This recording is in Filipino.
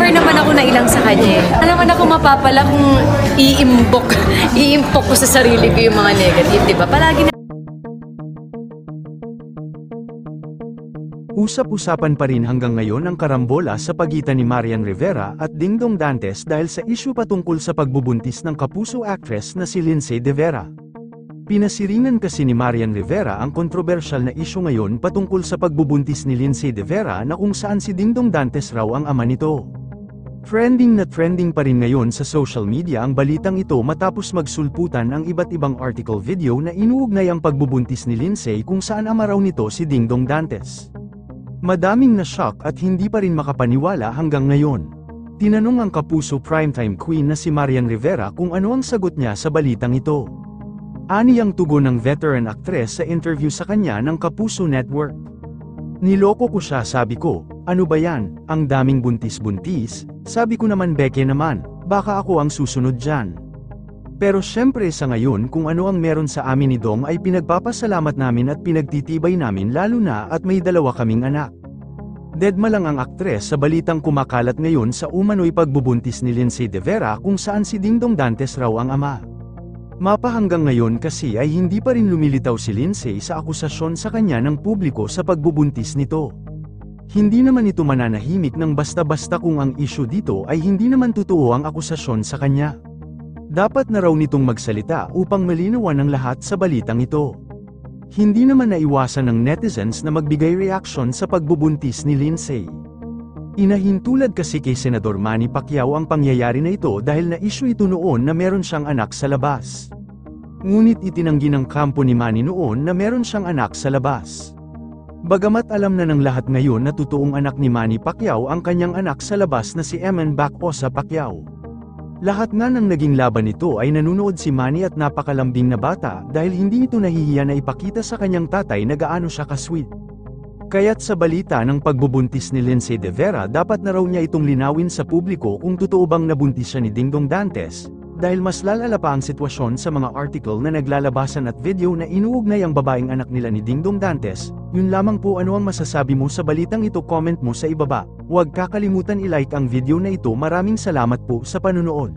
never naman ako nailang sa kanya. Ano naman ako mapapala kung iimpok ko sa sarili ko yung mga negative, di ba? Palagi na. Usap-usapan pa rin hanggang ngayon ang karambola sa pagitan ni Marian Rivera at Dingdong Dantes dahil sa issue patungkol sa pagbubuntis ng kapuso actress na si Lindsay De Vera. Pinasiringan kasi ni Marian Rivera ang kontrobersyal na issue ngayon patungkol sa pagbubuntis ni Lindsay De Vera na kung saan si Dingdong Dantes raw ang ama nito. Trending na trending pa rin ngayon sa social media ang balitang ito matapos magsulputan ang iba't ibang article video na inuugnay ang pagbubuntis ni Lindsay kung saan ama raw nito si Dingdong Dantes. Madaming na-shock at hindi pa rin makapaniwala hanggang ngayon. Tinanong ang kapuso primetime queen na si Marian Rivera kung ano ang sagot niya sa balitang ito. Ani ang tugon ng veteran actress sa interview sa kanya ng Kapuso Network. Niloko ko siya, sabi ko, ano ba yan, ang daming buntis-buntis, sabi ko naman beke naman, baka ako ang susunod dyan. Pero syempre sa ngayon kung ano ang meron sa amin ni Dong ay pinagpapasalamat namin at pinagtitibay namin lalo na at may dalawa kaming anak. Dedma lang ang aktres sa balitang kumakalat ngayon sa umano'y pagbubuntis ni Lindsay De Vera kung saan si Dingdong Dantes raw ang ama. Mapa hanggang ngayon kasi ay hindi pa rin lumilitaw si Lindsay sa akusasyon sa kanya ng publiko sa pagbubuntis nito. Hindi naman ito mananahimik ng basta-basta kung ang issue dito ay hindi naman totoo ang akusasyon sa kanya. Dapat na raw nitong magsalita upang malinawan ang lahat sa balitang ito. Hindi naman naiwasan ng netizens na magbigay reaksyon sa pagbubuntis ni Lindsay. Inahintulad kasi kay Senador Manny Pacquiao ang pangyayari na ito dahil na-issue ito noon na meron siyang anak sa labas. Ngunit itinanggi ng kampo ni Manny noon na meron siyang anak sa labas. Bagamat alam na ng lahat ngayon na totoong anak ni Manny Pacquiao ang kanyang anak sa labas na si Eman Bacosa Pacquiao. Lahat nga ng naging laban nito ay nanunood si Manny at napakalambing na bata dahil hindi ito nahihiya na ipakita sa kanyang tatay na gaano siya ka-sweet. Kaya't sa balita ng pagbubuntis ni Lindsay De Vera dapat na raw niya itong linawin sa publiko kung totoo bang nabuntis siya ni Dingdong Dantes, dahil mas lalala pa ang sitwasyon sa mga article na naglalabasan at video na inuugnay ang babaeng anak nila ni Dingdong Dantes. Yun lamang po, ano ang masasabi mo sa balitang ito, comment mo sa ibaba. Huwag kakalimutan i-like ang video na ito. Maraming salamat po sa panunood.